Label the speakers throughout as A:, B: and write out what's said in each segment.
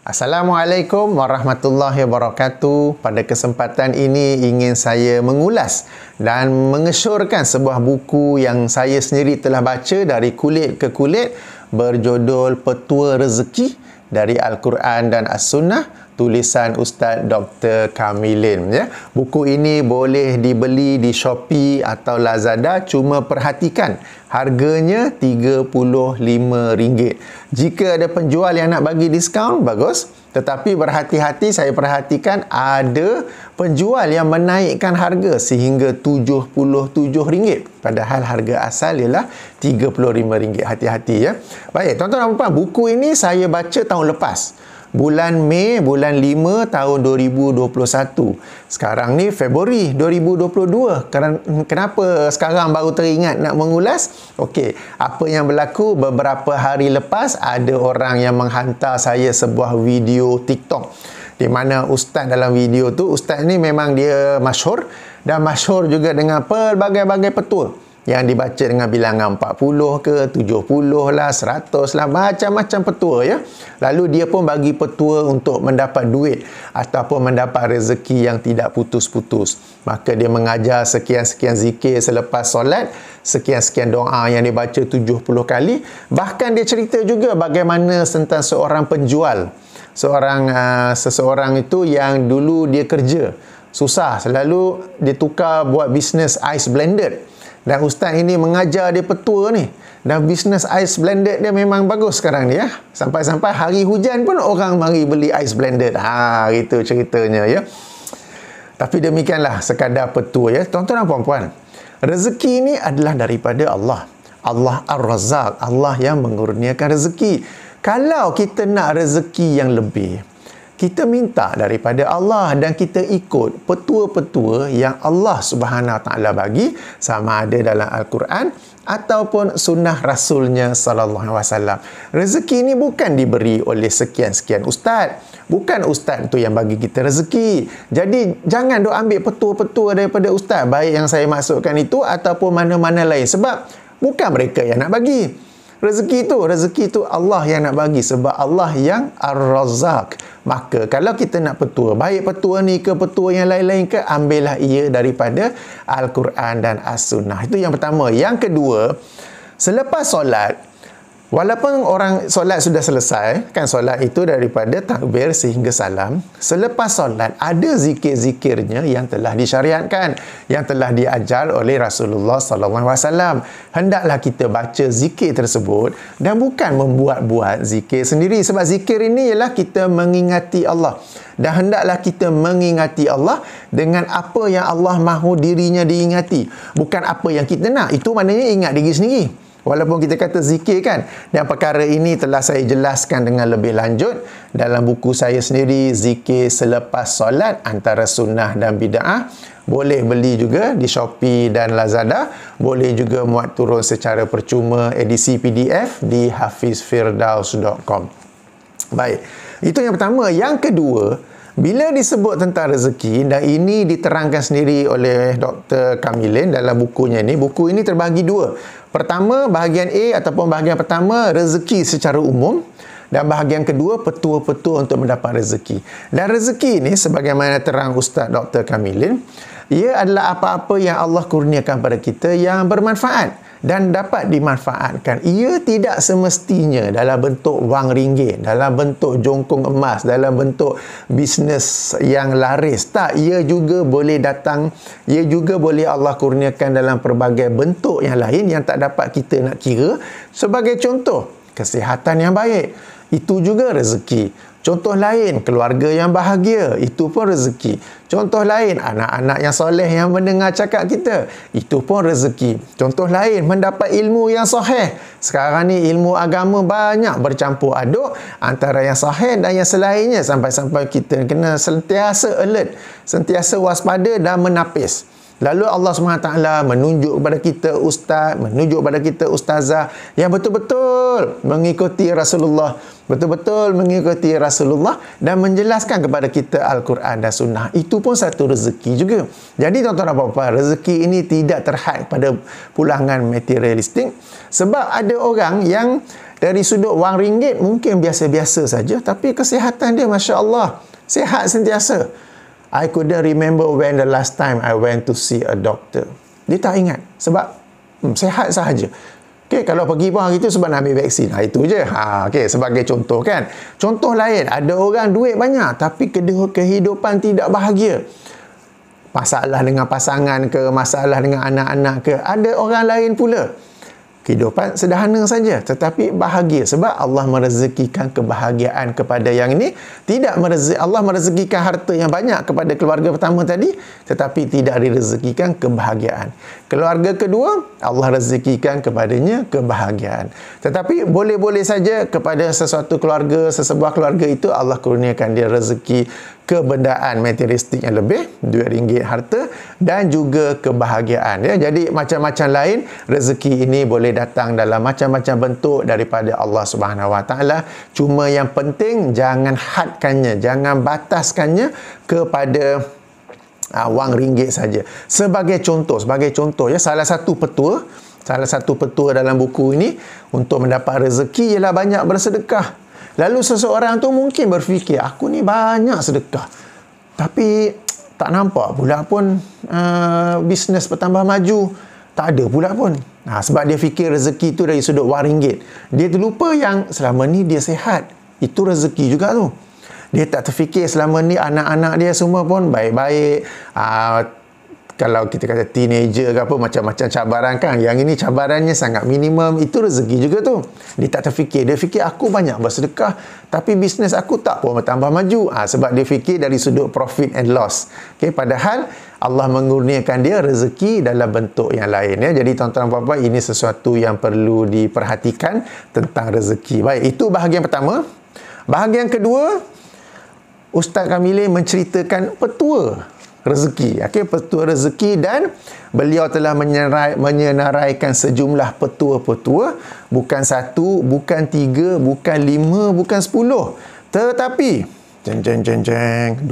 A: Assalamualaikum warahmatullahi wabarakatuh. Pada kesempatan ini ingin saya mengulas dan mengesyorkan sebuah buku yang saya sendiri telah baca dari kulit ke kulit, berjudul Petua Rezeki dari Al-Quran dan As-Sunnah, tulisan Ustaz Dr. Kamilin. Ya. Buku ini boleh dibeli di Shopee atau Lazada, cuma perhatikan harganya RM35. Jika ada penjual yang nak bagi diskaun, bagus. Tetapi berhati-hati, saya perhatikan ada penjual yang menaikkan harga sehingga RM77. Padahal harga asal ialah RM35. Hati-hati ya. Baik, tuan-tuan dan puan, buku ini saya baca tahun lepas. Bulan Mei, bulan 5 tahun 2021. Sekarang ni Februari 2022. Kenapa sekarang baru teringat nak mengulas? Okey, apa yang berlaku beberapa hari lepas, ada orang yang menghantar saya sebuah video TikTok di mana ustaz dalam video tu, ustaz ni memang dia masyhur dan masyhur juga dengan pelbagai-bagai petua yang dibaca dengan bilangan 40 ke, 70 lah, 100 lah, macam-macam petua ya. Lalu dia pun bagi petua untuk mendapat duit ataupun mendapat rezeki yang tidak putus-putus. Maka dia mengajar sekian-sekian zikir selepas solat, sekian-sekian doa yang dibaca 70 kali. Bahkan dia cerita juga bagaimana tentang seorang penjual. Seseorang itu yang dulu dia kerja susah, selalu dia tukar buat bisnes ice blended. Dan ustaz ini mengajar dia petua ni. Dan bisnes ice blended dia memang bagus sekarang ni ya. Sampai-sampai hari hujan pun orang mari beli ice blended. Itu ceritanya ya. Tapi demikianlah sekadar petua ya. Tuan-tuan dan puan-puan, rezeki ini adalah daripada Allah. Allah Ar-Razzaq, Allah yang mengurniakan rezeki. Kalau kita nak rezeki yang lebih, kita minta daripada Allah dan kita ikut petua-petua yang Allah Subhanahu Wa Taala bagi, sama ada dalam Al-Quran ataupun sunnah Rasulnya sallallahu alaihi wasallam. Rezeki ini bukan diberi oleh sekian-sekian ustaz. Bukan ustaz tu yang bagi kita rezeki. Jadi jangan duk ambil petua-petua daripada ustaz, baik yang saya maksudkan itu ataupun mana-mana lain, sebab bukan mereka yang nak bagi. Rezeki itu Allah yang nak bagi, sebab Allah yang Ar-Razzaq. Maka kalau kita nak petua, baik petua ni ke petua yang lain-lain ke, ambillah ia daripada Al-Quran dan As-Sunnah. Itu yang pertama. Yang kedua, selepas solat, walaupun orang solat sudah selesai, kan solat itu daripada takbir sehingga salam. Selepas solat, ada zikir-zikirnya yang telah disyariatkan, yang telah diajar oleh Rasulullah sallallahu alaihi wasallam. Hendaklah kita baca zikir tersebut dan bukan membuat-buat zikir sendiri. Sebab zikir ini ialah kita mengingati Allah. Dan hendaklah kita mengingati Allah dengan apa yang Allah mahu dirinya diingati. Bukan apa yang kita nak. Itu maknanya ingat diri sendiri. Walaupun kita kata zikir kan. Dan perkara ini telah saya jelaskan dengan lebih lanjut dalam buku saya sendiri, Zikir Selepas Solat Antara Sunnah dan Bid'ah. Boleh beli juga di Shopee dan Lazada. Boleh juga muat turun secara percuma edisi PDF di hafizfirdaus.com. Baik, itu yang pertama. Yang kedua, bila disebut tentang rezeki, dan ini diterangkan sendiri oleh Dr. Kamilin dalam bukunya ini. Buku ini terbahagi dua. Pertama, bahagian A ataupun bahagian pertama, rezeki secara umum. Dan bahagian kedua, petua-petua untuk mendapat rezeki. Dan rezeki ini, sebagaimana terang Ustaz Dr. Kamilin, ia adalah apa-apa yang Allah kurniakan pada kita yang bermanfaat dan dapat dimanfaatkan. Ia tidak semestinya dalam bentuk wang ringgit, dalam bentuk jongkong emas, dalam bentuk bisnes yang laris. Tak, ia juga boleh datang, ia juga boleh Allah kurniakan dalam pelbagai bentuk yang lain yang tak dapat kita nak kira. Sebagai contoh, kesihatan yang baik, itu juga rezeki. Contoh lain, keluarga yang bahagia, itu pun rezeki. Contoh lain, anak-anak yang soleh yang mendengar cakap kita, itu pun rezeki. Contoh lain, mendapat ilmu yang sahih. Sekarang ni ilmu agama banyak bercampur aduk antara yang sahih dan yang selainnya, sampai-sampai kita kena sentiasa alert, sentiasa waspada dan menapis. Lalu Allah SWT menunjuk kepada kita ustaz, menunjuk kepada kita ustazah yang betul-betul mengikuti Rasulullah, betul-betul mengikuti Rasulullah dan menjelaskan kepada kita Al-Quran dan Sunnah. Itu pun satu rezeki juga. Jadi tuan-tuan dan puan-puan, rezeki ini tidak terhad pada pulangan materialistik. Sebab ada orang yang Dari sudut wang ringgit mungkin biasa-biasa saja, tapi kesihatan dia Masya Allah, sihat sentiasa. I couldn't remember when the last time I went to see a doctor. Dia tak ingat sebab sihat sahaja. Okay, kalau pergi pun hari tu sebab nak ambil vaksin. Itu je. Okay, sebagai contoh kan. Contoh lain, ada orang duit banyak tapi kehidupan tidak bahagia. Masalah dengan pasangan ke, masalah dengan anak-anak ke. Ada orang lain pula. Kehidupan sederhana saja tetapi bahagia sebab Allah merezekikan kebahagiaan kepada yang ini. Allah merezekikan harta yang banyak kepada keluarga pertama tadi tetapi tidak direzekikan kebahagiaan. Keluarga kedua, Allah rezekikan kepadanya kebahagiaan. Tetapi boleh-boleh saja kepada sesuatu keluarga, sesebuah keluarga itu Allah kurniakan dia rezeki kebendaan materialistik yang lebih, duit ringgit, harta dan juga kebahagiaan ya. Jadi macam-macam lain rezeki ini boleh datang dalam macam-macam bentuk daripada Allah Subhanahu Wa Taala. Cuma yang penting jangan hadkannya, jangan bataskannya kepada wang ringgit saja. Sebagai contoh ya, salah satu petua dalam buku ini untuk mendapat rezeki ialah banyak bersedekah. Lalu seseorang tu mungkin berfikir, aku ni banyak sedekah tapi tak nampak pula pun bisnes bertambah maju. Tak ada pula pun. Sebab dia fikir rezeki tu dari sudut wang ringgit. Dia terlupa yang selama ni dia sihat. Itu rezeki juga tu. Dia tak terfikir selama ni anak-anak dia semua pun baik-baik. Kalau kita kata teenager ke apa, macam-macam cabaran kan. Yang ini cabarannya sangat minimum. Itu rezeki juga tu. Dia tak terfikir. Dia fikir aku banyak bersedekah tapi bisnes aku tak pun bertambah maju. Sebab dia fikir dari sudut profit and loss. Okay, padahal Allah mengurniakan dia rezeki dalam bentuk yang lain. Ya. Jadi tuan-tuan dan puan-puan, ini sesuatu yang perlu diperhatikan tentang rezeki. Baik, itu bahagian pertama. Bahagian kedua, Ustaz Kamilin menceritakan petua rezeki. Okay, petua rezeki, dan beliau telah menyenaraikan sejumlah petua-petua, bukan satu, bukan tiga, bukan lima, bukan 10, tetapi 24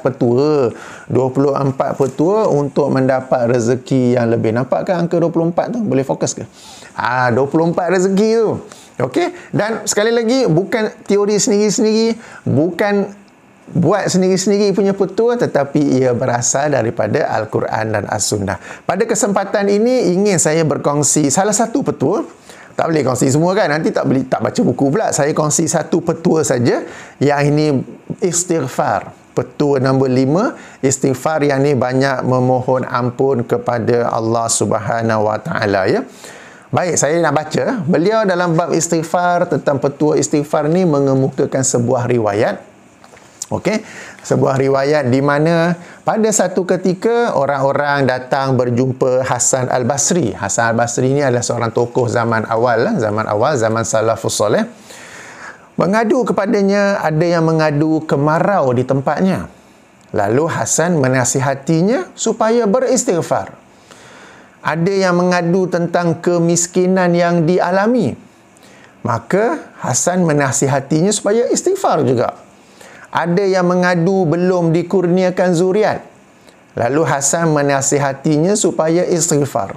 A: petua. 24 petua untuk mendapat rezeki yang lebih. Nampak ke angka 24 tu? Boleh fokus ke? 24 rezeki tu. Okey, dan sekali lagi bukan teori sendiri-sendiri, bukan buat sendiri-sendiri punya petua, tetapi ia berasal daripada Al-Quran dan As-Sunnah. Pada kesempatan ini ingin saya berkongsi salah satu petua. Tak boleh kongsi semua kan, nanti tak baca buku pula. Saya kongsi satu petua saja, yang ini istighfar. Petua nombor 5, istighfar, yang ni banyak memohon ampun kepada Allah Subhanahu Wa Taala ya. Baik, saya nak baca. Beliau dalam bab istighfar, tentang petua istighfar ni mengemukakan sebuah riwayat. Okey, sebuah riwayat di mana pada satu ketika orang-orang datang berjumpa Hasan Al-Basri. Hasan Al-Basri ni adalah seorang tokoh zaman awal, zaman salafus soleh. Mengadu kepadanya, ada yang mengadu kemarau di tempatnya. Lalu Hasan menasihatinya supaya beristighfar. Ada yang mengadu tentang kemiskinan yang dialami. Maka Hasan menasihatinya supaya istighfar juga. Ada yang mengadu belum dikurniakan zuriat. Lalu Hasan menasihatinya supaya istighfar.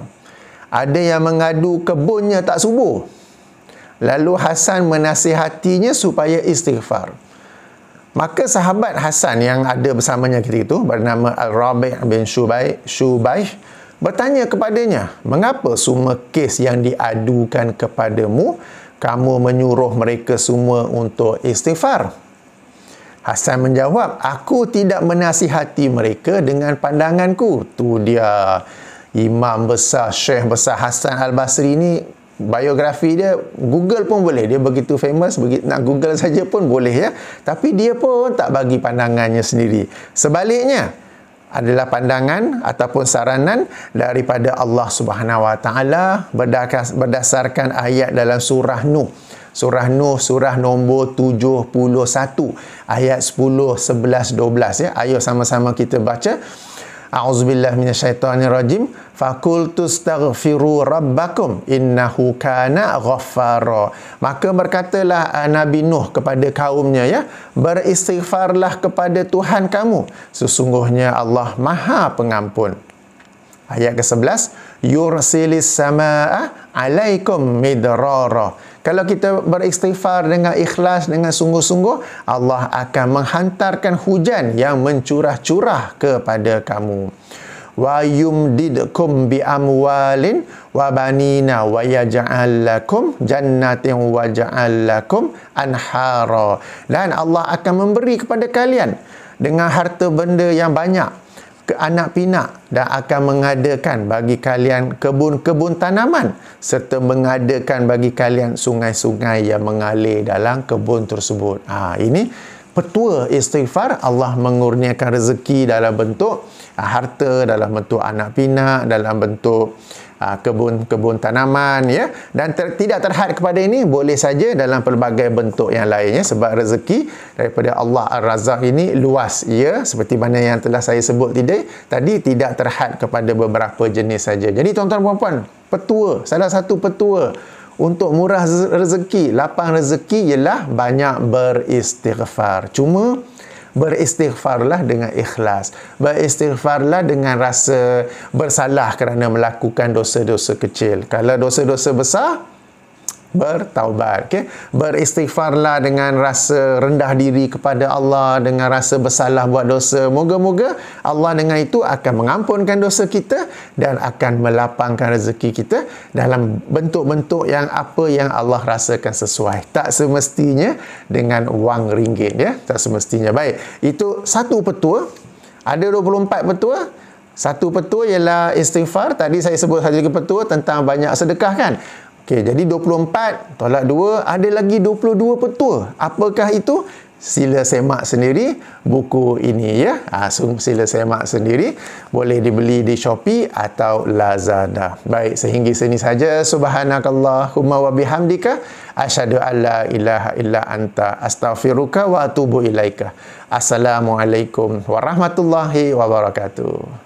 A: Ada yang mengadu kebunnya tak subur. Lalu Hasan menasihatinya supaya istighfar. Maka sahabat Hasan yang ada bersamanya ketika itu, bernama Al-Rabi' bin Syubaih, bertanya kepadanya, mengapa semua kes yang diadukan kepadamu, kamu menyuruh mereka semua untuk istighfar? Hasan menjawab, aku tidak menasihati mereka dengan pandanganku. Tu dia, imam besar, syekh besar Hasan Al-Basri ni, biografi dia Google pun boleh. Dia begitu famous, nak Google saja pun boleh ya. Tapi dia pun tak bagi pandangannya sendiri. Sebaliknya, adalah pandangan ataupun saranan daripada Allah Subhanahu Wa Taala berdasarkan ayat dalam surah Nuh. Surah Nuh, surah nombor 71, ayat 10, 11, 12 ya. Ayo sama-sama kita baca. A'udzubillahi minasyaitonirrajim. Faqultu astaghfiru rabbakum innahu kana ghaffara. Maka berkatalah Nabi Nuh kepada kaumnya ya, beristighfarlah kepada Tuhan kamu, sesungguhnya Allah Maha Pengampun. Ayat ke-11, yursilis samaa alaikum midrara. Kalau kita beristighfar dengan ikhlas, dengan sungguh-sungguh, Allah akan menghantarkan hujan yang mencurah-curah kepada kamu. Wa yumdidkum bi amwalin wa banina wa yaj'al lakum jannatin wa ja'al lakum anhara. Dan Allah akan memberi kepada kalian dengan harta benda yang banyak, ke anak pinak, dan akan mengadakan bagi kalian kebun-kebun tanaman serta mengadakan bagi kalian sungai-sungai yang mengalir dalam kebun tersebut. Ini petua istighfar. Allah mengurniakan rezeki dalam bentuk harta, dalam bentuk anak pinak, dalam bentuk kebun-kebun tanaman, ya. Dan tidak terhad kepada ini, boleh saja dalam pelbagai bentuk yang lainnya, sebab rezeki daripada Allah Ar-Razzaq ini luas, ya, seperti mana yang telah saya sebut tadi, tidak terhad kepada beberapa jenis saja. Jadi tuan-tuan dan puan-puan, petua, salah satu petua untuk murah rezeki, lapang rezeki ialah banyak beristighfar. Cuma beristighfarlah dengan ikhlas. Beristighfarlah dengan rasa bersalah kerana melakukan dosa-dosa kecil. Kalau dosa-dosa besar, bertaubat. Okay? Beristighfarlah dengan rasa rendah diri kepada Allah, dengan rasa bersalah buat dosa. Moga-moga Allah dengan itu akan mengampunkan dosa kita dan akan melapangkan rezeki kita dalam bentuk-bentuk yang apa yang Allah rasakan sesuai. Tak semestinya dengan wang ringgit, ya. Tak semestinya. Baik, itu satu petua. Ada 24 petua. Satu petua ialah istighfar. Tadi saya sebut satu lagi petua tentang banyak sedekah, kan? Okey, jadi 24 tolak 2, ada lagi 22 petua. Apakah itu? Sila semak sendiri buku ini, ya. Sila semak sendiri, boleh dibeli di Shopee atau Lazada. Baik, sehingga sini saja. Subhanakallahumma wa bihamdika asyhadu an la ilaha illa anta astaghfiruka wa atubu ilaika. Assalamualaikum warahmatullahi wabarakatuh.